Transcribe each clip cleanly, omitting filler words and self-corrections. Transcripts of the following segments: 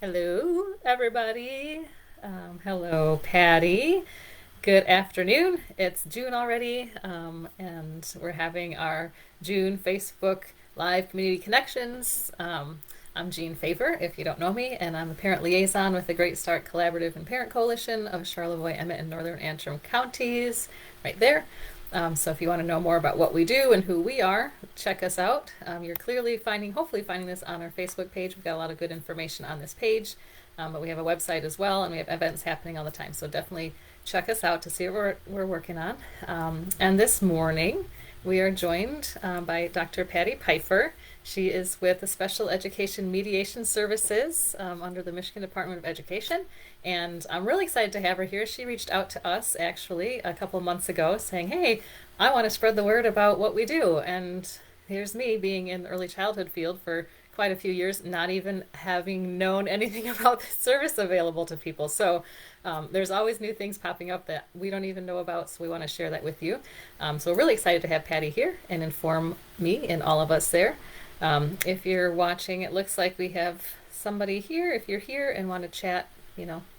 Hello, everybody. Hello, Patty. Good afternoon. It's June already, and we're having our June Facebook Live Community Connections. I'm Jean Favor, if you don't know me, and I'm the parent liaison with the Great Start Collaborative and Parent Coalition of Charlevoix, Emmett, and Northern Antrim counties, right there. So if you want to know more about what we do and who we are, check us out. You're hopefully finding this on our Facebook page. We've got a lot of good information on this page, but we have a website as well, and we have events happening all the time. So definitely check us out to see what we're working on. And this morning, we are joined by Dr. Patti Pifer. She is with the Special Education Mediation Services under the Michigan Department of Education. And I'm really excited to have her here. She reached out to us actually a couple of months ago saying, hey, I want to spread the word about what we do. And here's me being in the early childhood field for quite a few years, not even having known anything about this service available to people. So there's always new things popping up that we don't even know about, so we want to share that with you. So we're really excited to have Patti here and inform me and all of us there. If you're watching, it looks like we have somebody here. If you're here and want to chat,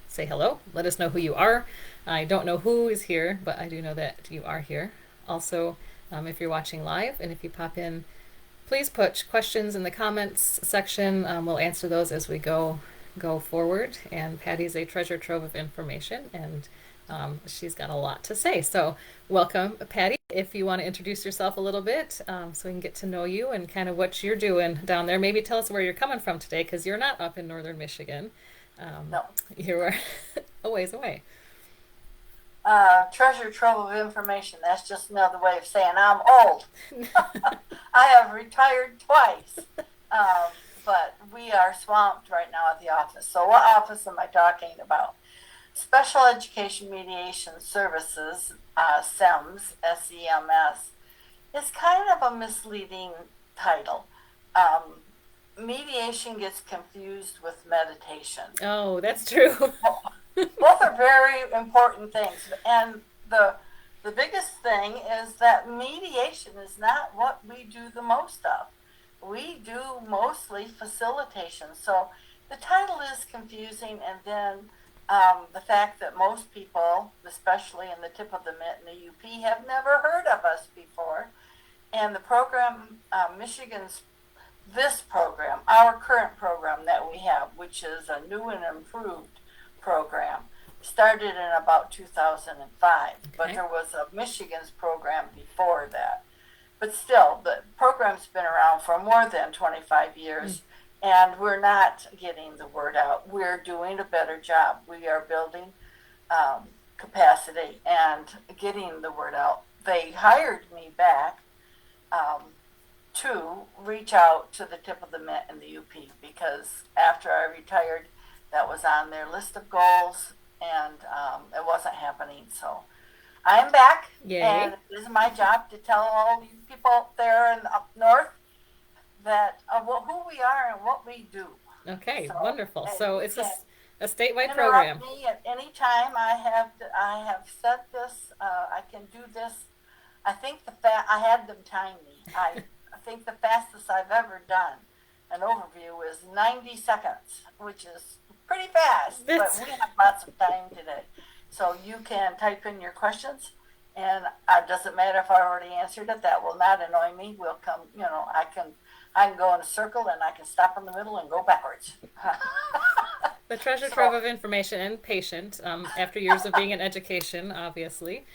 say hello. Let us know who you are. I don't know who is here, but I do know that you are here. Also, if you're watching live and if you pop in, please put questions in the comments section. We'll answer those as we go forward. And Patty's a treasure trove of information, and she's got a lot to say. So welcome, Patti. If you want to introduce yourself a little bit so we can get to know you and kind of what you're doing down there. Maybe tell us where you're coming from today, because you're not up in northern Michigan. No. You are a ways away. Treasure trove of information. That's just another way of saying I'm old. I have retired twice. But we are swamped right now at the office. So what office am I talking about? Special Education Mediation Services, SEMS, SEMS, is kind of a misleading title. Mediation gets confused with meditation. Oh, that's true. Both are very important things. And the biggest thing is that mediation is not what we do the most of. We do mostly facilitation. So the title is confusing, and then the fact that most people, especially in the tip of the mitt in the UP, have never heard of us before. And the program, this program, our current program that we have, which is a new and improved program, started in about 2005, but there was a Michigan's program before that. But still, the program's been around for more than 25 years, and we're not getting the word out. We're doing a better job. We are building capacity and getting the word out. They hired me back to reach out to the tip of the mitt in the UP, because after I retired, that was on their list of goals, and it wasn't happening. So I'm back, Yay. and it is my job to tell all you people up there and up north that who we are and what we do. Okay, So, wonderful. So it's a statewide interrupt program. me at any time. I have said this. I can do this. I think I had them time me. I think the fastest I've ever done an overview is 90 seconds, which is pretty fast, but we have lots of time today. So you can type in your questions, and it doesn't matter if I already answered it. That will not annoy me. We'll come, I can go in a circle, and I can stop in the middle and go backwards. The treasure trove of information and patient after years of being in education, obviously.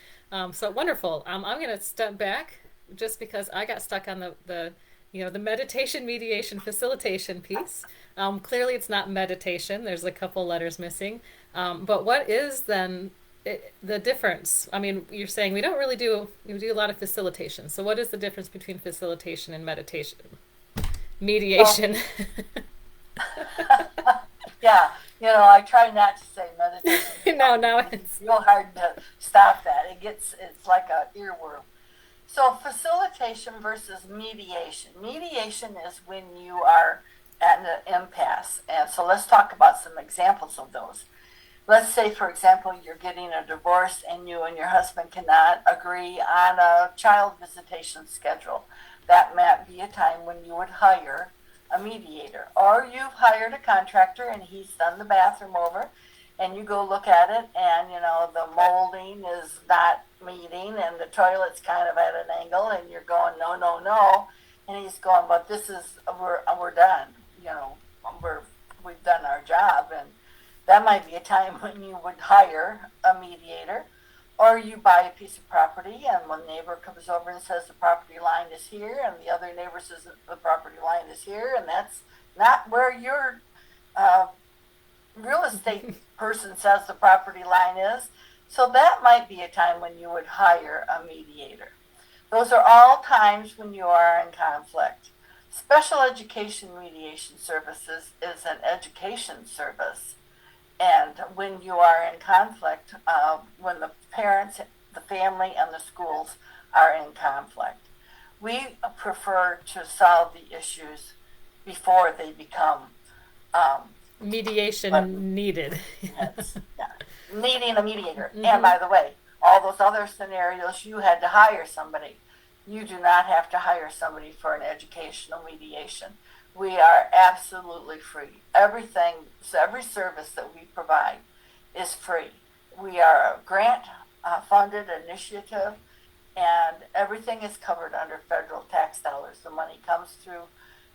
So wonderful. I'm going to step back just because I got stuck on the meditation, mediation, facilitation piece. Clearly, it's not meditation. There's a couple letters missing. But what is then the difference? I mean, you're saying we don't really do a lot of facilitation. So what is the difference between facilitation and meditation? Mediation. Yeah, I try not to say meditation. No, it's real hard to stop that. It's like an earworm. So facilitation versus mediation. Mediation is when you are at an impasse. And so let's talk about some examples of those. Let's say, for example, you're getting a divorce and you and your husband cannot agree on a child visitation schedule. That might be a time when you would hire a mediator. Or you've hired a contractor and he's done the bathroom over, and you go look at it, and the molding is not meeting, and the toilet's kind of at an angle, and you're going, no, no, no, and he's going, but this is we're done. We're we've done our job, and that might be a time when you would hire a mediator. Or you buy a piece of property, and one neighbor comes over and says the property line is here, and the other neighbor says that the property line is here, and that's not where your uh, real estate person says the property line is. So that might be a time when you would hire a mediator. Those are all times when you are in conflict. Special Education Mediation Services is an education service. And when you are in conflict, when the parents, the family, and the schools are in conflict, we prefer to solve the issues before they become Mediation but needed. it's, yeah, needing a mediator. And Mm-hmm. by the way, all those other scenarios, you had to hire somebody. You do not have to hire somebody for an educational mediation. We are absolutely free. Everything, so every service that we provide is free. We are a grant funded initiative, and everything is covered under federal tax dollars. The money comes through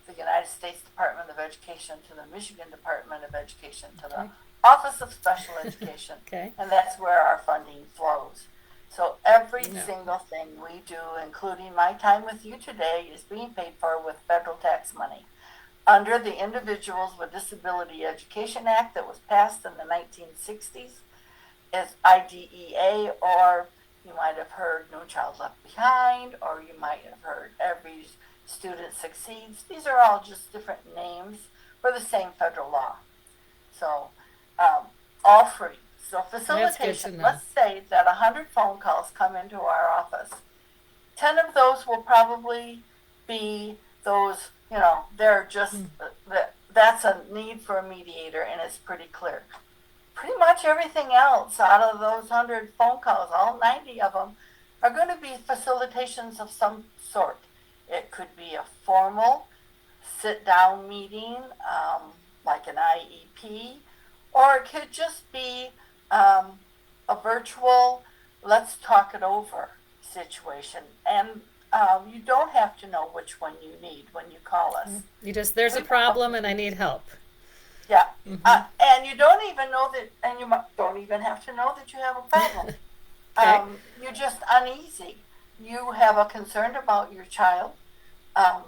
the United States Department of Education to the Michigan Department of Education to the Okay. Office of Special Education, Okay. and that's where our funding flows. So every Yeah. single thing we do, including my time with you today, is being paid for with federal tax money under the Individuals with Disability Education Act that was passed in the 1960s. Is IDEA, or you might have heard No Child Left Behind, or you might have heard Every Student Succeeds. These are all just different names for the same federal law. So, all free. So That's good to facilitation, know. let's say that 100 phone calls come into our office. 10 of those will probably be those, they're just, that's a need for a mediator, and it's pretty clear. Pretty much everything else out of those 100 phone calls, all 90 of them, are going to be facilitations of some sort. It could be a formal sit down meeting, like an IEP, or it could just be a virtual, let's talk it over situation. And you don't have to know which one you need when you call us. There's a problem and I need help. Yeah, Mm-hmm. and you don't even know that, and you don't even have to know that you have a problem. Okay. You're just uneasy. You have a concern about your child, um,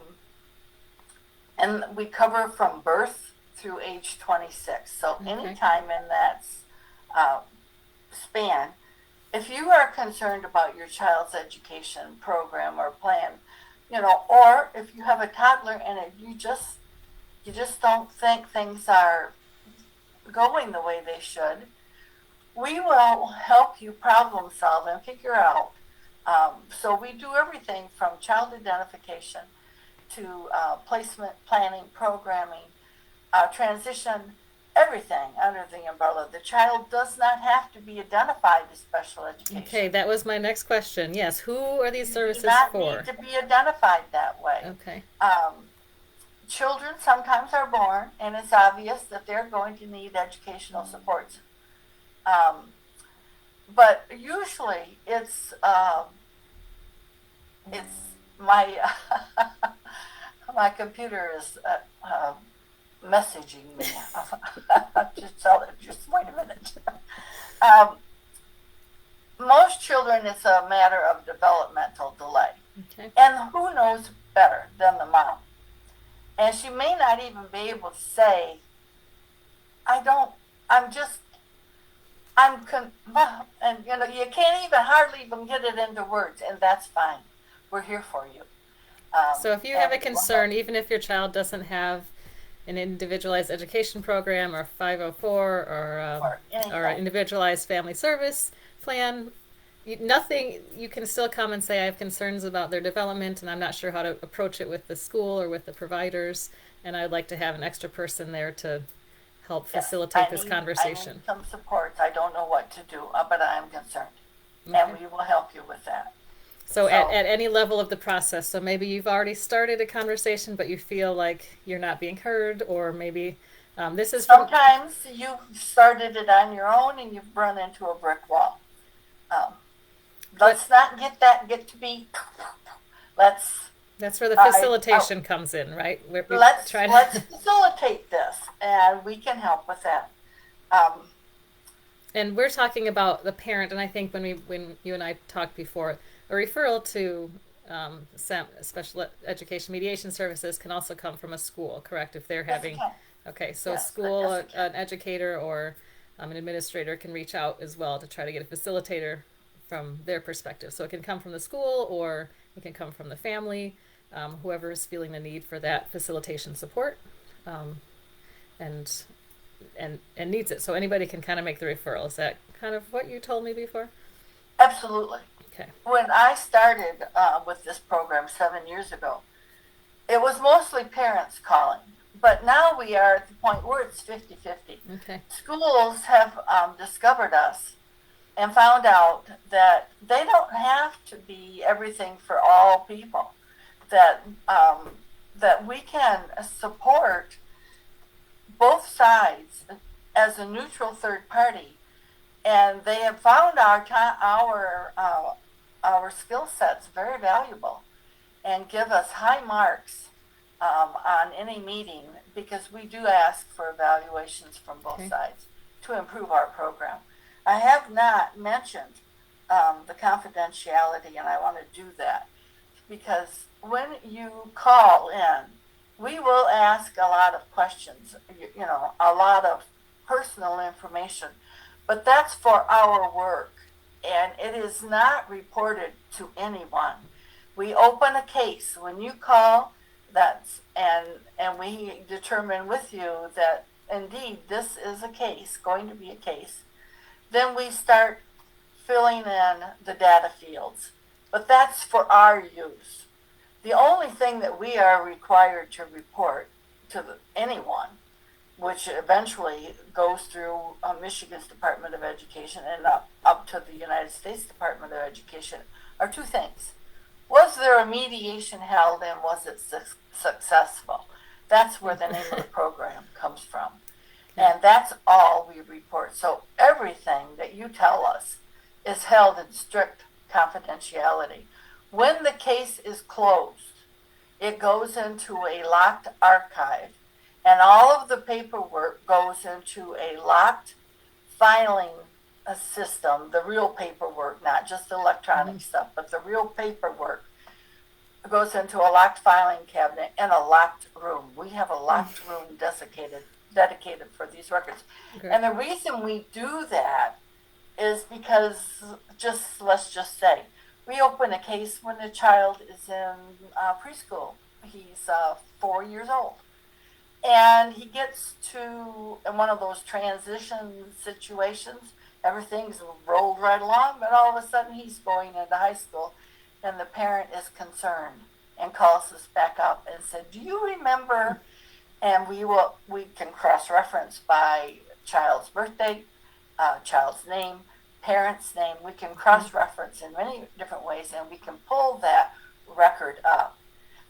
and we cover from birth through age 26. So Okay. anytime in that uh, span, if you are concerned about your child's education program or plan, or if you have a toddler and you just don't think things are going the way they should, we will help you problem solve and figure out. So we do everything from child identification to placement planning, programming, transition, everything under the umbrella. The child does not have to be identified as special education. Okay, that was my next question. Yes, who are these You do services not for? need to be identified that way. Okay. Children sometimes are born, and it's obvious that they're going to need educational supports. But usually it's my my computer is messaging me. Just wait a minute. Most children, it's a matter of developmental delay, Okay. and who knows better than the mom? And she may not even be able to say, and you can't even hardly even get it into words, and that's fine. We're here for you. So if you have a concern, even if your child doesn't have an individualized education program or 504 or an anything. individualized family service plan, you can still come and say I have concerns about their development and I'm not sure how to approach it with the school or with the providers, and I'd like to have an extra person there to help Yes, facilitate this I conversation. need some support. I don't know what to do, but I am concerned, Okay. and we will help you with that. So So at any level of the process, so maybe you've already started a conversation, but you feel like you're not being heard, or maybe this is from. sometimes you started it on your own and you've run into a brick wall. Um, But let's not get to be. Let's that's where the I facilitation comes in, right? We try let's to, facilitate this, and we can help with that. Um, and we're talking about the parent, and I think when you and I talked before, a referral to special education mediation services can also come from a school, correct? If they're yes, it having, can. okay, so a Yes, school, yes, it can. an educator, or an administrator can reach out as well to try to get a facilitator from their perspective. So it can come from the school, or it can come from the family, whoever is feeling the need for that facilitation support, um, and and needs it. So anybody can kind of make the referral. Is that kind of what you told me before? Absolutely. Okay. When I started with this program 7 years ago, it was mostly parents calling. But now we are at the point where it's 50-50. Okay. Schools have discovered us and found out that they don't have to be everything for all people. That we can support both sides as a neutral third party, and they have found our skill sets very valuable, and give us high marks on any meeting, because we do ask for evaluations from both Okay. sides to improve our program. I have not mentioned the confidentiality, and I want to do that because when you call in, we will ask a lot of questions, a lot of personal information, but that's for our work, and it is not reported to anyone. We open a case when you call, and we determine with you that indeed this is a case, going to be a case. Then we start filling in the data fields, but that's for our use. The only thing that we are required to report to anyone, which eventually goes through Michigan's Department of Education and up to the United States Department of Education, are two things. Was there a mediation held, and was it successful? That's where the name of the program comes from. And that's all we report. So everything that you tell us is held in strict confidentiality. When the case is closed, it goes into a locked archive, and all of the paperwork goes into a locked filing system, the real paperwork, not just electronic stuff, but the real paperwork goes into a locked filing cabinet in a locked room. We have a locked room dedicated for these records. Okay. And the reason we do that is because, let's just say, we open a case when the child is in preschool. He's 4 years old. And he gets to one of those transition situations. Everything's rolled right along, but all of a sudden he's going into high school, and the parent is concerned and calls us back up and said, "Do you remember?" And we can cross-reference by child's birthday, child's name, parent's name. We can cross-reference in many different ways, and we can pull that record up.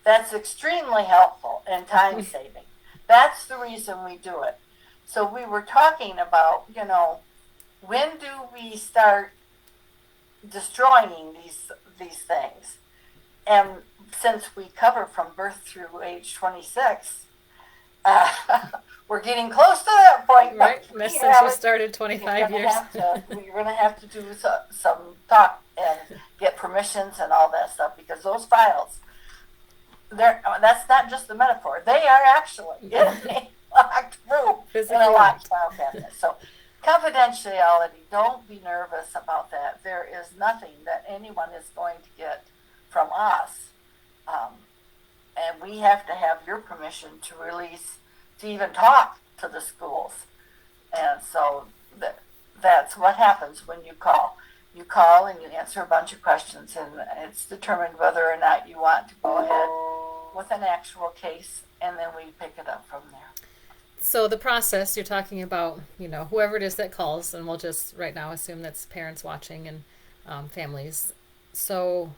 That's extremely helpful and time-saving. That's the reason we do it. So we were talking about, when do we start destroying these things? And since we cover from birth through age 26, we're getting close to that point. Right, since you started 25 years. We're going to have to do some talk and get permissions and all that stuff, because those files, that's not just a metaphor. They are actually in a locked room, in a locked file cabinet. So confidentiality, don't be nervous about that. There is nothing that anyone is going to get from us. And we have to have your permission to release, to even talk to the schools. And so that's what happens when you call. You call and you answer a bunch of questions, and it's determined whether or not you want to go ahead with an actual case, and then we pick it up from there. So the process you're talking about, whoever it is that calls, and we'll just right now assume that's parents watching and families. So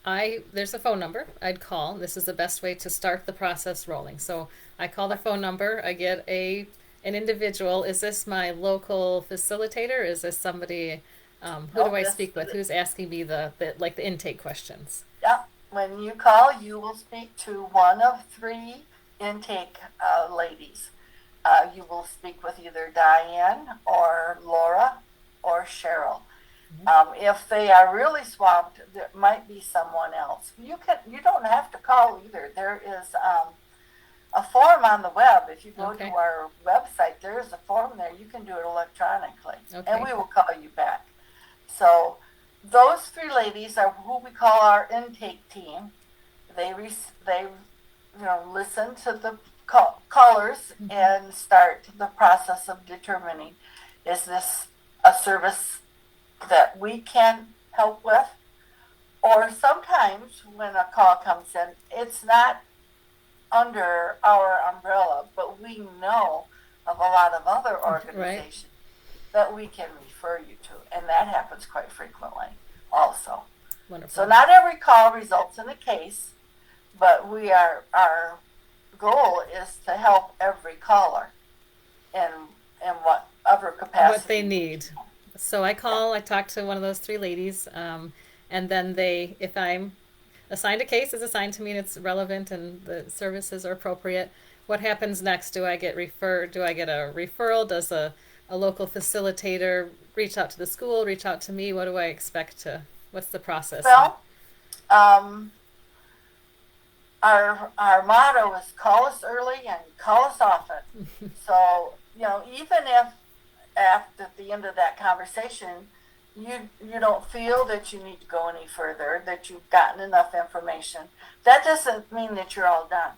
There's a phone number I'd call. This is the best way to start the process rolling. So I call the phone number. I get an individual. Is this my local facilitator? Is this somebody? Who do No, I speak with? Who's asking me the intake questions? yeah. When you call, you will speak to one of three intake ladies. You will speak with either Diane or Laura or Cheryl. If they are really swamped, there might be someone else. You don't have to call either. There is a form on the web. If you go Okay. to our website, there is a form there. You can do it electronically, Okay. and we will call you back. So those three ladies are who we call our intake team. They listen to the callers and start the process of determining, is this a service that we can help with? Or sometimes when a call comes in, it's not under our umbrella, but we know of a lot of other organizations that we can refer you to, and that happens quite frequently also. Wonderful. So not every call results in a case, but our goal is to help every caller in whatever capacity. What they need. So I talk to one of those three ladies, and then if I'm assigned a case is assigned to me and it's relevant and the services are appropriate, what happens next? Do I get referred? Do I get a referral? Does a local facilitator reach out to the school, reach out to me? What do I expect what's the process? Well, our motto is call us early and call us often. So, even if at the end of that conversation, you don't feel that you need to go any further, that you've gotten enough information, that doesn't mean that you're all done.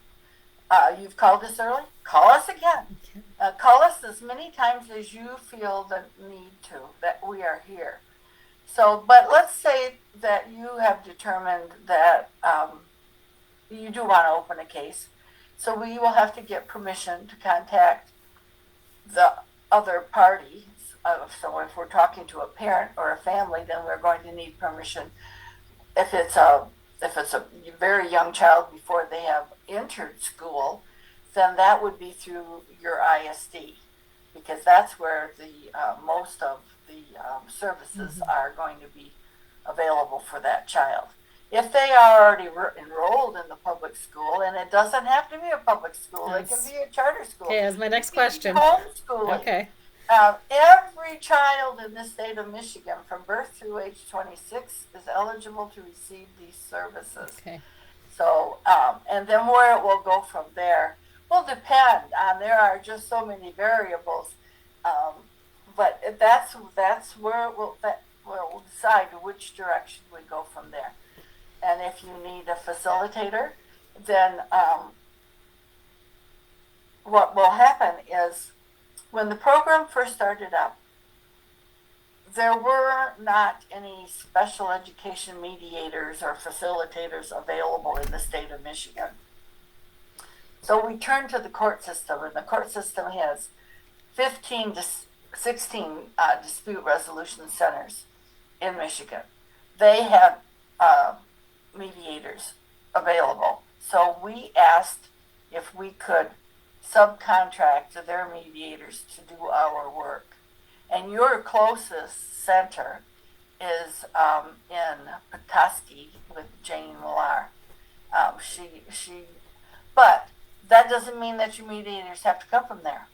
You've called us early, call us again. Okay. Call us as many times as you feel the need to, that we are here. So, but let's say that you have determined that you do want to open a case. So we will have to get permission to contact the other party. So if we're talking to a parent or a family, then we're going to need permission. If it's a very young child before they have entered school, then that would be through your ISD, because that's where the most of the services are going to be available for that child. If they are already enrolled in the public school, and it doesn't have to be a public school, it can be a charter school. Okay, that's my next question. Homeschooling. Okay. Every child in the state of Michigan from birth through age 26 is eligible to receive these services. Okay. So, and then where it will go from there will depend on, there are just so many variables. But that's where we'll decide which direction we go from there. And if you need a facilitator, then what will happen is, when the program first started up, there were not any special education mediators or facilitators available in the state of Michigan. So we turned to the court system, and the court system has 15 to 16 dispute resolution centers in Michigan. They have mediators available. So we asked if we could subcontract to their mediators to do our work. And your closest center is in Petoskey with Jane Millar. But that doesning mean that your mediators have to come from there.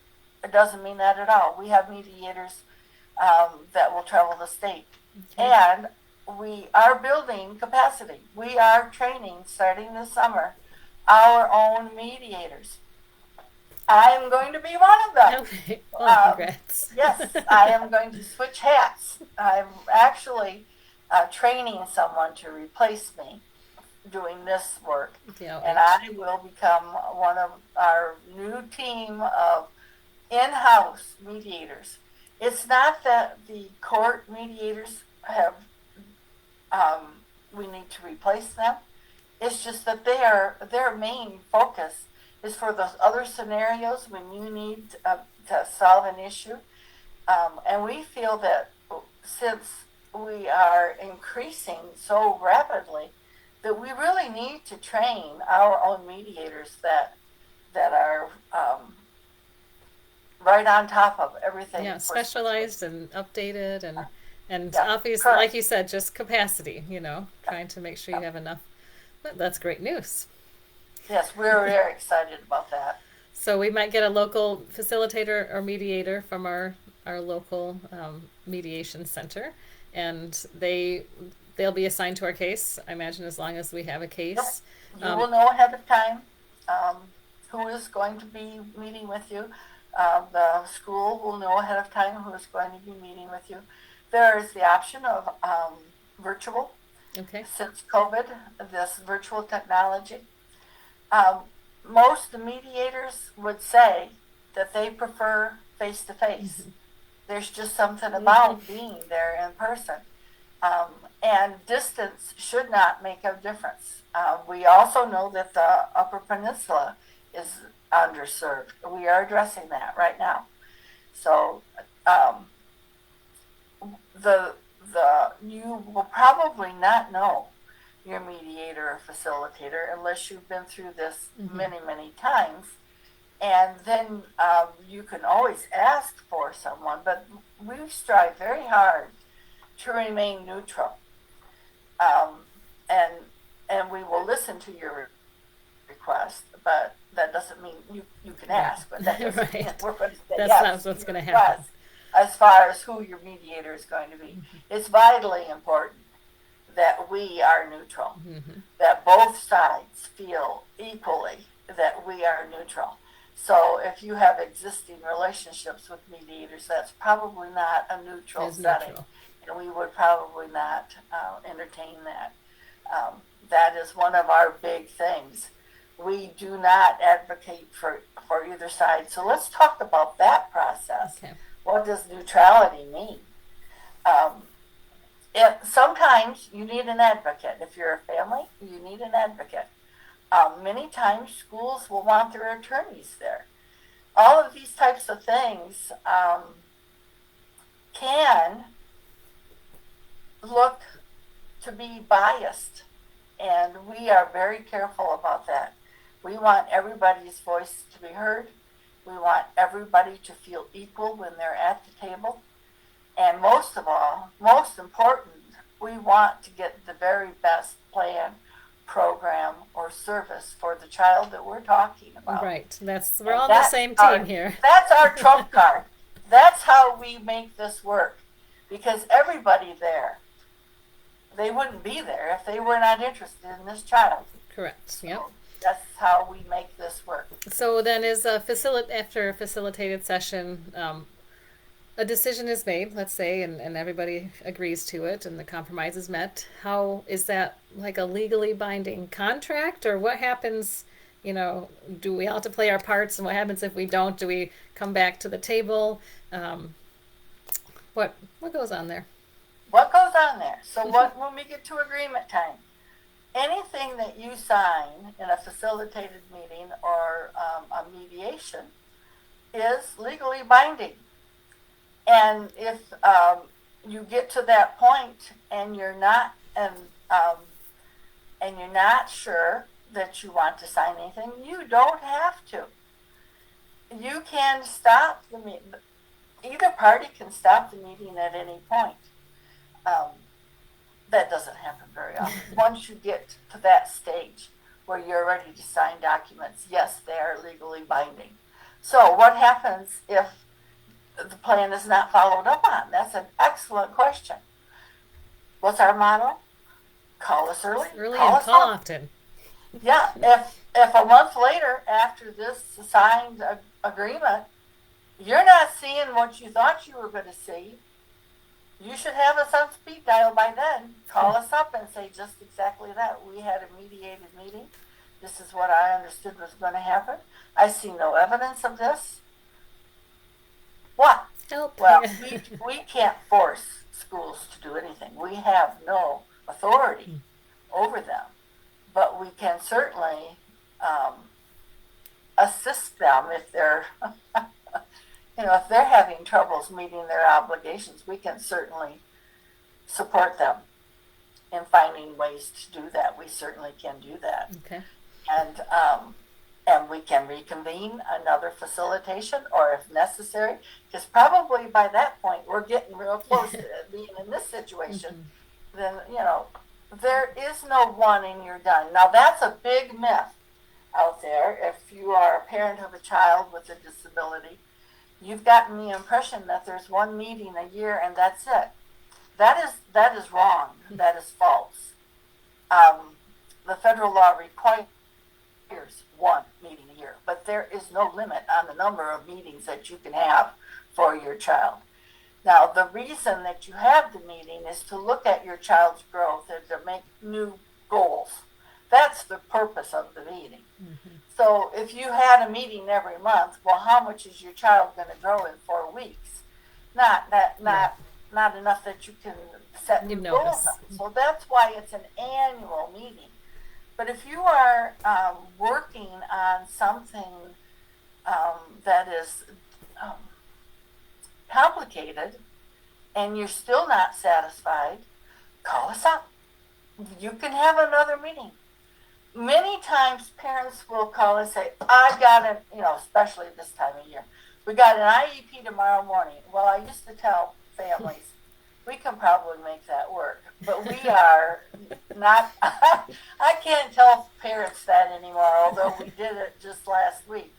It doesn't mean that at all. We have mediators that will travel the state. Okay. And we are building capacity. We are training, starting this summer, our own mediators. I'm going to be one of them. Okay. Well, congrats. Yes, I am going to switch hats. I'm actually training someone to replace me doing this work. And I will become one of our new team of in-house mediators. It's not that the court mediators have, we need to replace them. It's just that their main focus is for those other scenarios when you need to solve an issue. And we feel that since we are increasing so rapidly, that we really need to train our own mediators that are right on top of everything. Yeah, For specialized and updated and yeah, obviously, like correct. you said, just capacity, Yeah, trying to make sure yeah. you have enough. But that's great news. Yes, we're very excited about that. So we might get a local facilitator or mediator from our local mediation center, and they'll be assigned to our case. I imagine as long as we have a Yep. case. You Um, will know ahead of time who is going to be meeting with you. The school will know ahead of time who is going to be meeting with you. There is the option of virtual. okay. Since COVID, this virtual technology. Um, Most mediators would say that they prefer face to face. There's just something about being there in person. And distance should not make a difference. We also know that the Upper Peninsula is underserved. We are addressing that right now. So um, the you will probably not know your mediator or facilitator unless you've been through this many times. And then you can always ask for someone, but we strive very hard to remain neutral. Um, and and we will listen to your request, but that doesn't mean you can ask, but that doesn't mean Right. we're going to say That's yes not to what's your going to happen. request as far as who your mediator is going to be. It's vitally important that we are neutral, that both sides feel equally that we are neutral. So if you have existing relationships with mediators, that's probably not a neutral Is setting, neutral. and we would probably not entertain that. That is one of our big things. We do not advocate for either side. So let's talk about that process. Okay. What does neutrality mean? Um, Sometimes you need an advocate. If you're a family, you need an advocate. Many times schools will want their attorneys there. All of these types of things can look to be biased, and we are very careful about that. We want everybody's voice to be heard. We want everybody to feel equal when they're at the table. And most of all, most important, we want to get the very best plan, program, or service for the child that we're talking about. Right. We're And all on the same team here. that's our trump card. That's how we make this work. Because everybody there, they wouldn't be there if they were not interested in this child. Correct. Yep. So that's how we make this work. So then, is after a facilitated session, a decision is made, let's say, and everybody agrees to it, and the compromise is met. How is that, like a legally binding contract, or what happens? Do we all have to play our parts, and what happens if we don't? Do we come back to the table? What goes on there? What goes on there? So when we get to agreement time, anything that you sign in a facilitated meeting or a mediation is legally binding. And if you get to that point and you're not sure that you want to sign anything, you don't have to. You can stop the meeting. Either party can stop the meeting at any point. That doesn't happen very often. Once you get to that stage where you're ready to sign documents, yes, they are legally binding. So what happens if the plan is not followed up on? That's an excellent question. What's our motto? Call us early. Early call and us call often. often. Yeah, if a month later, after this signed agreement, you're not seeing what you thought you were going to see, you should have us on speed dial by then. Call us up and say just exactly that. We had a mediated meeting. This is what I understood was going to happen. I see no evidence of this. What? Help. Well, we can't force schools to do anything. We have no authority over them. But we can certainly assist them if they're, if they're having troubles meeting their obligations. We can certainly support them. in finding ways to do that. We certainly can do that. Okay. And we can reconvene another facilitation, or if necessary, because probably by that point we're getting real close to being in this situation. Then, there is no one and you're done. Now that's a big myth out there. If you are a parent of a child with a disability, you've gotten the impression that there's one meeting a year and that's it. That is wrong. That is false. The federal law requires one meeting a year, but there is no limit on the number of meetings that you can have for your child. Now, the reason that you have the meeting is to look at your child's growth and to make new goals. That's the purpose of the meeting. So if you had a meeting every month, well, how much is your child going to grow in 4 weeks? Not enough that you can set new goals on. So that's why it's an annual meeting. But if you are working on something that is complicated and you're still not satisfied, call us up. You can have another meeting. Many times parents will call and say, I've got an, especially this time of year, we got an IEP tomorrow morning. Well, I used to tell families, we can probably make that work, but we are not, I can't tell parents that anymore, although we did it just last week.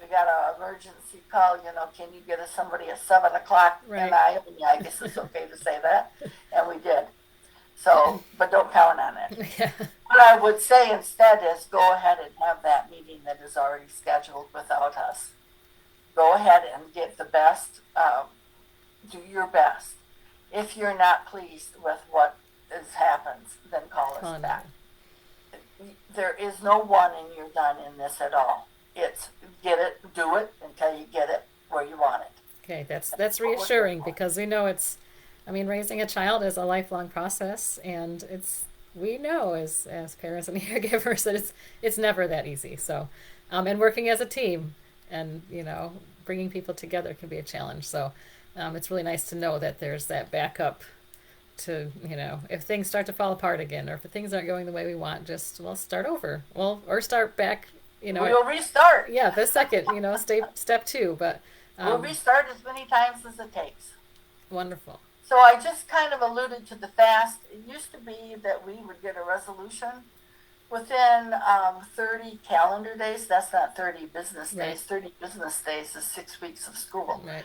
We got an emergency call, can you get us somebody at 7 o'clock? Right. And I guess it's okay to say that, and we did. So, but don't count on it. Yeah. What I would say instead is go ahead and have that meeting that is already scheduled without us. Go ahead and get the best, do your best. If you're not pleased with what happens, then call us back. There is no one and you're done in this at all. It's get it, do it until you get it where you want it. Okay, that's reassuring because we know raising a child is a lifelong process, and we know as parents and caregivers that it's never that easy. So, and working as a team and bringing people together can be a challenge. So, it's really nice to know that there's that backup to if things start to fall apart again, or if things aren't going the way we want, we'll start over. Or start back. We'll restart. Yeah, the second. Step 2, but we'll restart as many times as it takes. Wonderful. So I just kind of alluded to the fast. It used to be that we would get a resolution within 30 calendar days. That's not 30 business days. Right. 30 business days is 6 weeks of school. Right.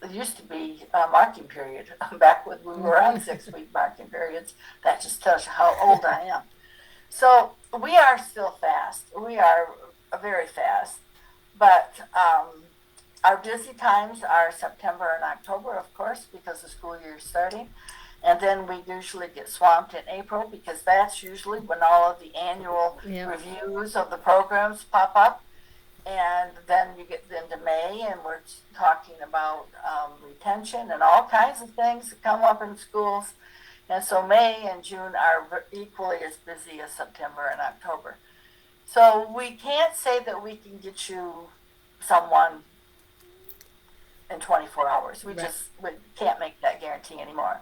It used to be a marking period back when we were on 6-week marking periods. That just tells you how old I am. So we are still fast. We are very fast. But our busy times are September and October, of course, because the school year is starting. And then we usually get swamped in April because that's usually when all of the annual reviews of the programs pop up. And then you get into May and we're talking about retention and all kinds of things that come up in schools. And so May and June are equally as busy as September and October. So we can't say that we can get you someone in 24 hours. We can't make that guarantee anymore.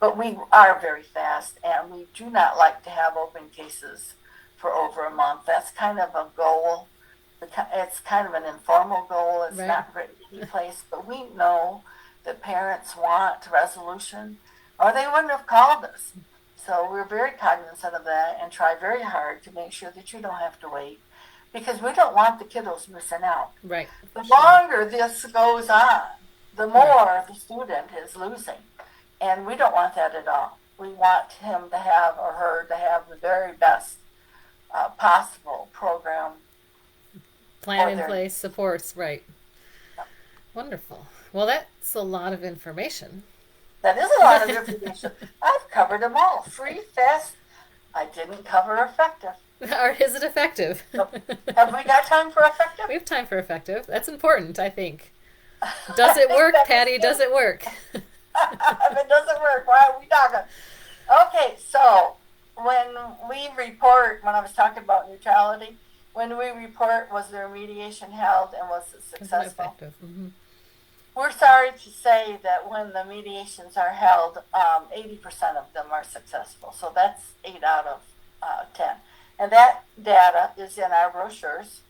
But we are very fast, and we do not like to have open cases for over a month. That's kind of a goal. It's kind of an informal goal. It's not written in place, but we know that parents want resolution, or they wouldn't have called us. So we're very cognizant of that and try very hard to make sure that you don't have to wait, because we don't want the kiddos missing out. Right. The longer this goes on, the more the student is losing. And we don't want that at all. We want him to have, or her to have, the very best possible program. Plan in place, supports, right. Yep. Wonderful. Well, that's a lot of information. That is a lot of information. I've covered them all. Free, fast. I didn't cover effective. Or is it effective? So, have we got time for effective? We have time for effective. That's important, I think. Does it work, Patti? Does it work? If it doesn't work, why are we talking? Okay, so when I was talking about neutrality, when we report, was there mediation held and was it successful? Mm-hmm. we're sorry to say that when the mediations are held, 80% of them are successful. So that's 8 out of 10. And that data is in our brochures.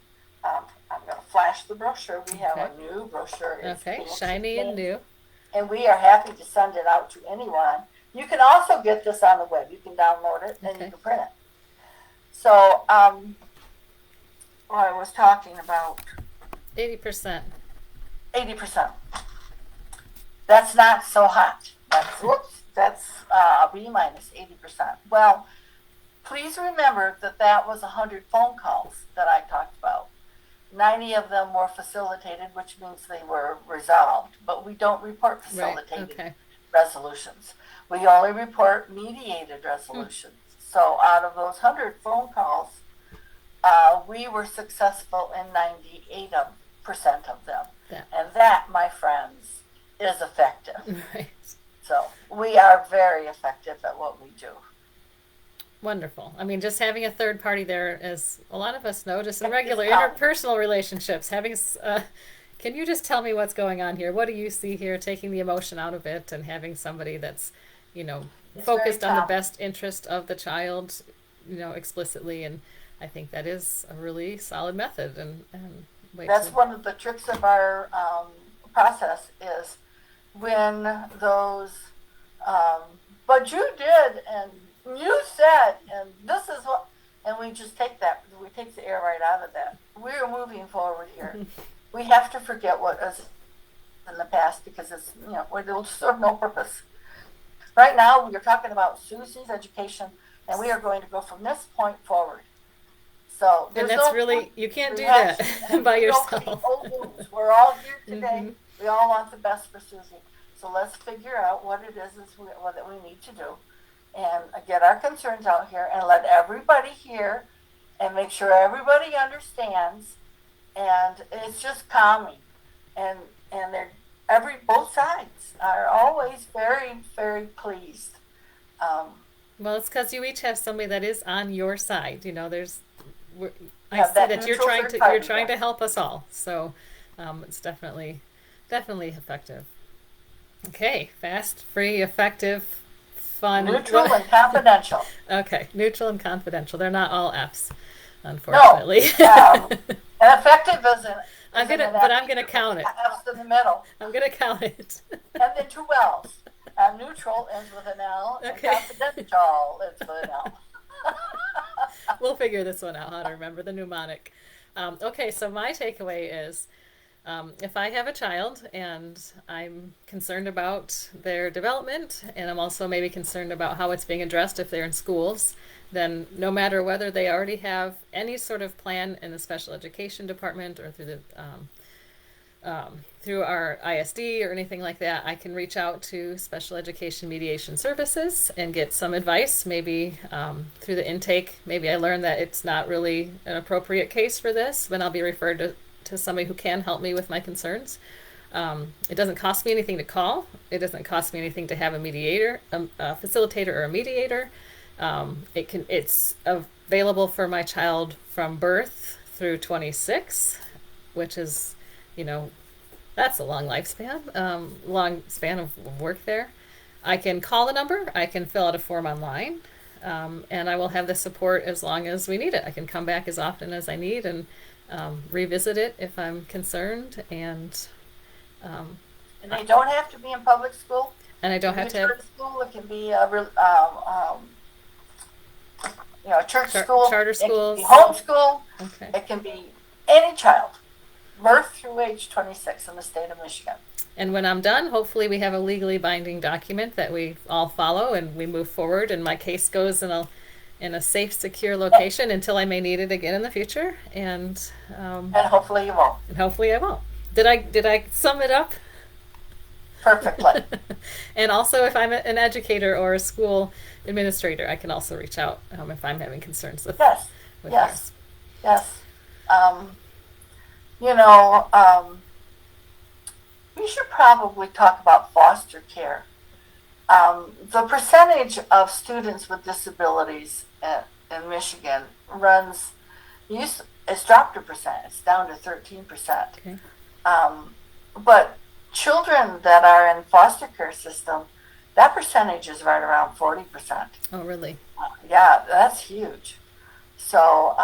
I'm going to flash the brochure. We have a new brochure. It's Okay, shiny and new. And we are happy to send it out to anyone. You can also get this on the web. You can download it and you can print it. So, I was talking about 80%. 80%. That's not so hot. That's B minus 80%. Well, please remember that was 100 phone calls that I talked about. 90 of them were facilitated, which means they were resolved, but we don't report facilitated resolutions. We only report mediated resolutions. So out of those 100 phone calls, we were successful in 98% of them. Yeah. And that, my friends, is effective. Right. So we are very effective at what we do. Wonderful. I mean, just having a third party there, as a lot of us know, just in regular interpersonal relationships, having, can you just tell me what's going on here? What do you see here? Taking the emotion out of it and having somebody that's, focused on the best interest of the child, explicitly. And I think that is a really solid method. And that's one of the tricks of our process is when those, but you did, and you said, and this is what, and we just take the air right out of that. We're moving forward here. We have to forget what was in the past because it will serve no purpose. Right now, we are talking about Susie's education, and we are going to go from this point forward. So and that's you can't do that by yourself. We're all here today. We all want the best for Susie. So let's figure out what it is that we need to do and get our concerns out here and let everybody hear and make sure everybody understands. And it's just calming. And both sides are always very, very pleased. Well, it's because you each have somebody that is on your side. I see that you're trying to help us all. So it's definitely effective. Okay, fast, free, effective, fun. Neutral and confidential. Okay, neutral and confidential. They're not all F's, unfortunately. No, and effective isn't. I'm gonna count it. F's in the middle. I'm gonna count it. And then 2 L's. Neutral ends with an L. Okay. And confidential ends with an L. We'll figure this one out, how to remember the mnemonic. Okay, so my takeaway is if I have a child and I'm concerned about their development, and I'm also maybe concerned about how it's being addressed if they're in schools, then no matter whether they already have any sort of plan in the special education department or through our ISD or anything like that, I can reach out to Special Education Mediation Services and get some advice. Maybe through the intake, maybe I learn that it's not really an appropriate case for this, then I'll be referred to somebody who can help me with my concerns. It doesn't cost me anything to call. It doesn't cost me anything to have a mediator, a facilitator or a mediator. It's available for my child from birth through 26, which is, that's a long lifespan, long span of work there. I can call the number, I can fill out a form online, and I will have the support as long as we need it. I can come back as often as I need and revisit it if I'm concerned. And they don't have to be in public school. And I don't have to have school. It can be a church school, charter schools, it can be homeschool. Okay. It can be any child, birth through age 26 in the state of Michigan. And when I'm done, hopefully we have a legally binding document that we all follow and we move forward, and my case goes in a safe, secure location until I may need it again in the future. And hopefully you won't. And hopefully I won't. Did I sum it up? Perfectly. And also, if I'm an educator or a school administrator, I can also reach out if I'm having concerns with Yes. We should probably talk about foster care. The percentage of students with disabilities in Michigan it's dropped 1%. It's down to 13%. Okay. But children that are in foster care system, that percentage is right around 40%. Oh, really? Yeah, that's huge. So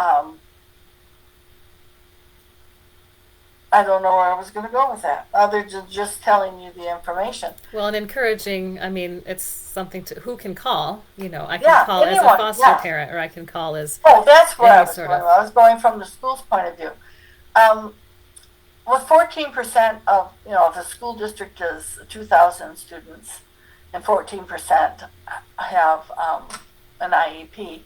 I don't know where I was going to go with that, other than just telling you the information. Well, and encouraging, I mean, it's something to who can call. I can Yeah, call as a anyone. foster Yeah. parent, or I can call as Oh, that's where I any was sort going. of. I was going from the school's point of view. Um, with 14% of, if a school district is 2,000 students and 14% have an IEP,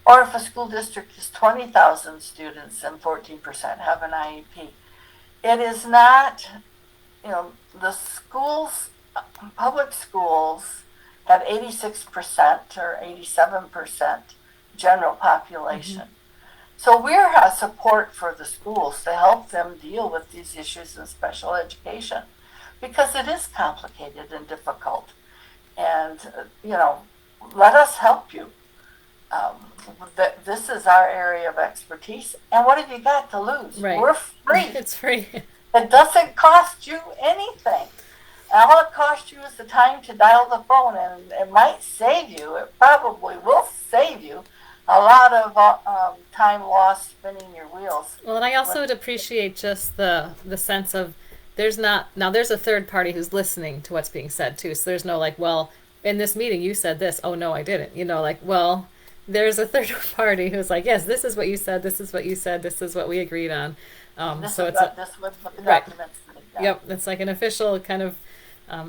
or if a school district is 20,000 students and 14% have an IEP, it is not, the schools, public schools have 86% or 87% general population. Mm-hmm. So we're a support for the schools to help them deal with these issues in special education because it is complicated and difficult. And, let us help you. This is our area of expertise. And what have you got to lose? Right. We're free. It's free. It doesn't cost you anything. All it costs you is the time to dial the phone, and it might save you. It probably will save you a lot of time lost spinning your wheels. Well, and I also would appreciate just the sense of there's a third party who's listening to what's being said too. So there's no like, well, in this meeting you said this. Oh no, I didn't. Like, well, there's a third party who's like, yes, this is what you said. This is what you said. This is what we agreed on. So it's this is what the right. documents say. Yeah. Yep, it's like an official kind of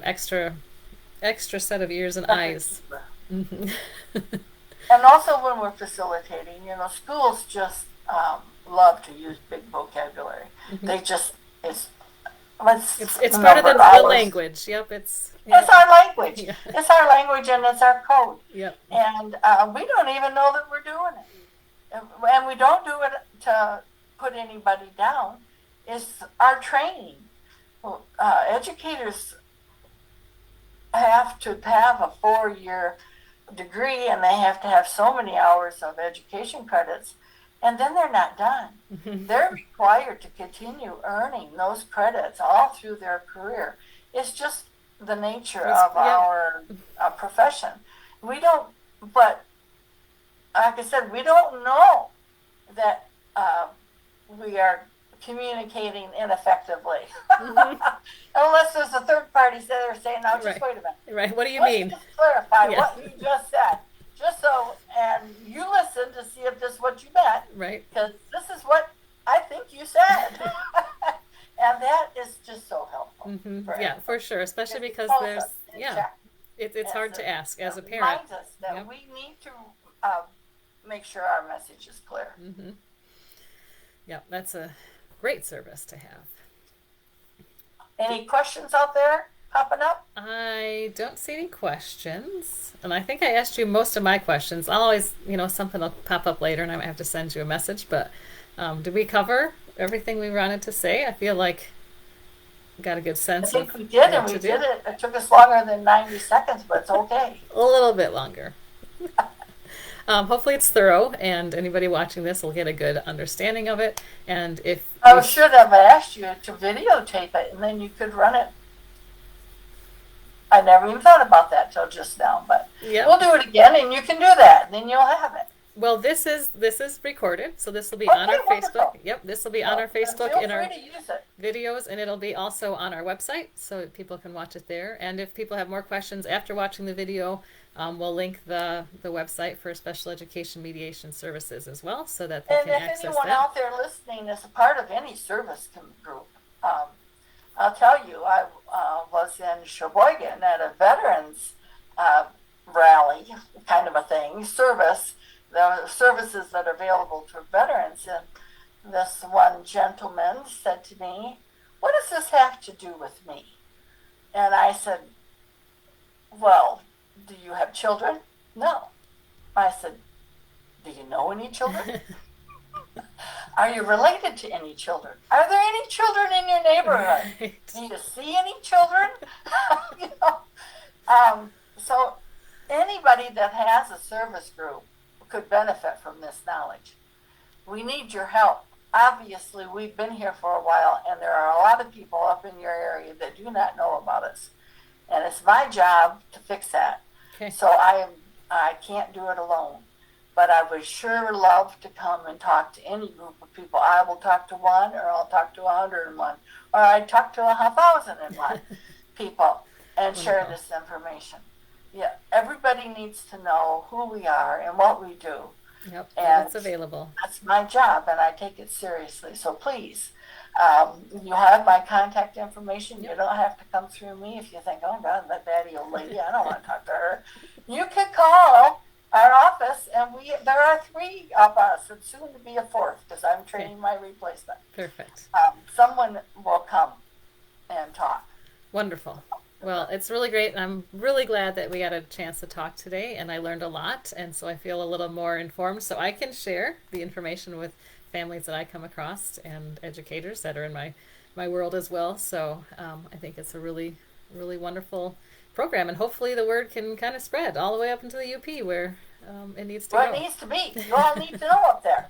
extra set of ears and eyes. Mm-hmm. And also when we're facilitating, schools just love to use big vocabulary. Mm-hmm. They just, it's part of the language. Yep, it's our language. Yeah. It's our language and it's our code. Yep. And we don't even know that we're doing it. And we don't do it to put anybody down. It's our training. Educators have to have a 4-year degree and they have to have so many hours of education credits, and then they're not done. Mm-hmm. They're required to continue earning those credits all through their career. It's just the nature of our profession. We don't, but like I said, we don't know that we are communicating ineffectively. Mm-hmm. Unless there's a third party there saying, now just wait a minute. Right, what do you Let's mean? Just clarify what you just said. Just so, and you listen to see if this is what you meant. Right. Because this is what I think you said. And that is just so helpful. Mm-hmm. For sure. Especially because there's, it's hard to ask as a parent. It reminds us that we need to make sure our message is clear. Mm-hmm. Yeah, that's a great service to have. Any questions out there popping up? I don't see any questions. And I think I asked you most of my questions. I'll always, something will pop up later and I might have to send you a message. But did we cover everything we wanted to say? I feel like we got a good sense of I think we did, and we did it. It took us longer than 90 seconds, but it's okay. A little bit longer. Hopefully it's thorough, and anybody watching this will get a good understanding of it. And if I should have asked you to videotape it, and then you could run it. I never even thought about that till just now, but we'll do it again, and you can do that. And then you'll have it. Well, this is recorded, so this will be on our wonderful. Facebook. Yep, this will be on our Facebook in our to use it. videos, and it'll be also on our website, so people can watch it there. And if people have more questions after watching the video, we'll link the website for Special Education Mediation Services as well, so that they can access that. And if anyone out there listening is a part of any service group, I'll tell you, I was in Sheboygan at a veterans rally, kind of a thing, the services that are available to veterans. And this one gentleman said to me, "What does this have to do with me?" And I said, "Well, do you have children?" "No." I said, "Do you know any children?" "Are you related to any children? Are there any children in your neighborhood? Right. Do you see any children?" So anybody that has a service group could benefit from this knowledge. We need your help. obviously we've been here for a while, and there are a lot of people up in your area that do not know about us, and it's my job to fix that. Okay. So I can't do it alone, but I would sure love to come and talk to any group of people. I will talk to one, or I'll talk to 101, or I talk to 1,001 people and share Wonderful. this information. Yeah, everybody needs to know who we are and what we do, Yep. That and it's available. that's my job, and I take it seriously. So please, you have my contact information. You Yep. don't have to come through me if you think, oh God, that batty old lady, I don't want to talk to her. You can call our office, and there are 3 of us, and soon to be a 4th, because I'm training my replacement. Perfect. Someone will come and talk. Wonderful. Well, it's really great. And I'm really glad that we got a chance to talk today, and I learned a lot, and so I feel a little more informed, so I can share the information with families that I come across and educators that are in my world as well. So I think it's a really, really wonderful program, and hopefully the word can kind of spread all the way up into the UP where it needs to Well, go. it needs to be. You all need to know up there.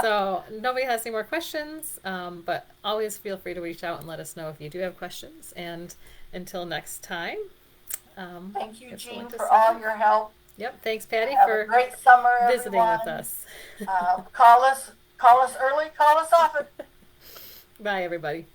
So nobody has any more questions, but always feel free to reach out and let us know if you do have questions. And until next time, Thank you, it's Jean, going to for see all you. your help. Yep, thanks Patty Have a for great summer, visiting everyone. with us. Call us early, call us often. Bye everybody.